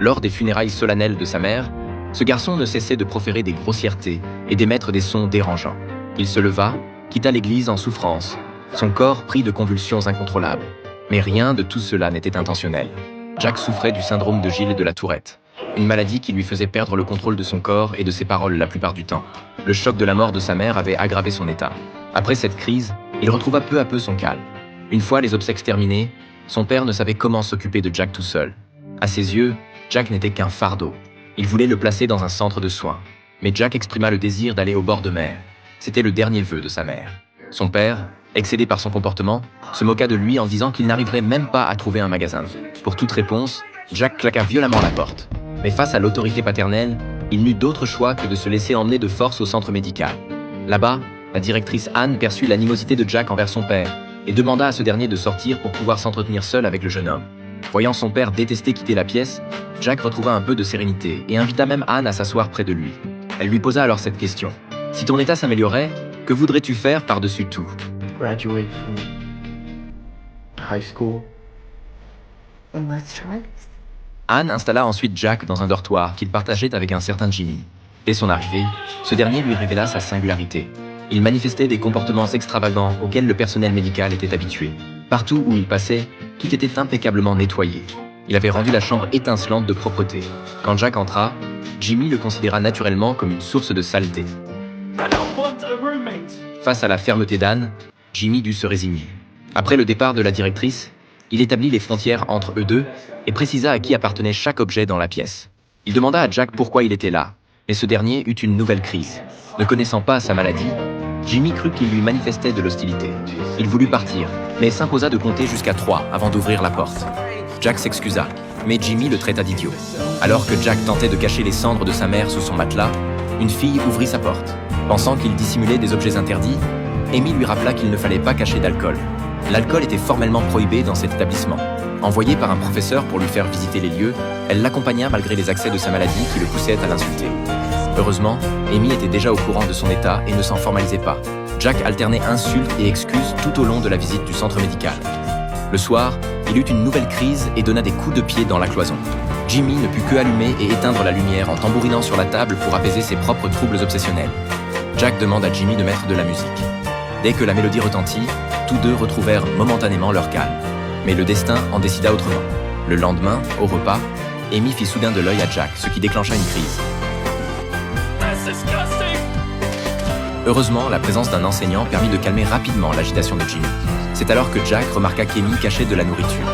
Lors des funérailles solennelles de sa mère, ce garçon ne cessait de proférer des grossièretés et d'émettre des sons dérangeants. Il se leva, quitta l'église en souffrance, son corps pris de convulsions incontrôlables. Mais rien de tout cela n'était intentionnel. Jack souffrait du syndrome de Gilles de la Tourette, une maladie qui lui faisait perdre le contrôle de son corps et de ses paroles la plupart du temps. Le choc de la mort de sa mère avait aggravé son état. Après cette crise, il retrouva peu à peu son calme. Une fois les obsèques terminées, son père ne savait comment s'occuper de Jack tout seul. À ses yeux, Jack n'était qu'un fardeau. Il voulait le placer dans un centre de soins. Mais Jack exprima le désir d'aller au bord de mer. C'était le dernier vœu de sa mère. Son père, excédé par son comportement, se moqua de lui en disant qu'il n'arriverait même pas à trouver un magasin. Pour toute réponse, Jack claqua violemment la porte. Mais face à l'autorité paternelle, il n'eut d'autre choix que de se laisser emmener de force au centre médical. Là-bas, la directrice Anne perçut l'animosité de Jack envers son père et demanda à ce dernier de sortir pour pouvoir s'entretenir seul avec le jeune homme. Voyant son père détester quitter la pièce, Jack retrouva un peu de sérénité et invita même Anne à s'asseoir près de lui. Elle lui posa alors cette question. « Si ton état s'améliorait, que voudrais-tu faire par-dessus tout ?» Graduate from high school. Let's try. Anne installa ensuite Jack dans un dortoir qu'il partageait avec un certain Jimmy. Dès son arrivée, ce dernier lui révéla sa singularité. Il manifestait des comportements extravagants auxquels le personnel médical était habitué. Partout où il passait, tout était impeccablement nettoyé. Il avait rendu la chambre étincelante de propreté. Quand Jack entra, Jimmy le considéra naturellement comme une source de saleté. Face à la fermeté d'Anne, Jimmy dut se résigner. Après le départ de la directrice, il établit les frontières entre eux deux et précisa à qui appartenait chaque objet dans la pièce. Il demanda à Jack pourquoi il était là, mais ce dernier eut une nouvelle crise. Ne connaissant pas sa maladie, Jimmy crut qu'il lui manifestait de l'hostilité. Il voulut partir, mais s'imposa de compter jusqu'à 3 avant d'ouvrir la porte. Jack s'excusa, mais Jimmy le traita d'idiot. Alors que Jack tentait de cacher les cendres de sa mère sous son matelas, une fille ouvrit sa porte. Pensant qu'il dissimulait des objets interdits, Amy lui rappela qu'il ne fallait pas cacher d'alcool. L'alcool était formellement prohibé dans cet établissement. Envoyée par un professeur pour lui faire visiter les lieux, elle l'accompagna malgré les accès de sa maladie qui le poussaient à l'insulter. Heureusement, Amy était déjà au courant de son état et ne s'en formalisait pas. Jack alternait insultes et excuses tout au long de la visite du centre médical. Le soir, il eut une nouvelle crise et donna des coups de pied dans la cloison. Jimmy ne put que allumer et éteindre la lumière en tambourinant sur la table pour apaiser ses propres troubles obsessionnels. Jack demande à Jimmy de mettre de la musique. Dès que la mélodie retentit, tous deux retrouvèrent momentanément leur calme. Mais le destin en décida autrement. Le lendemain, au repas, Amy fit soudain de l'œil à Jack, ce qui déclencha une crise. Heureusement, la présence d'un enseignant permit de calmer rapidement l'agitation de Jimmy. C'est alors que Jack remarqua qu'Amy cachait de la nourriture.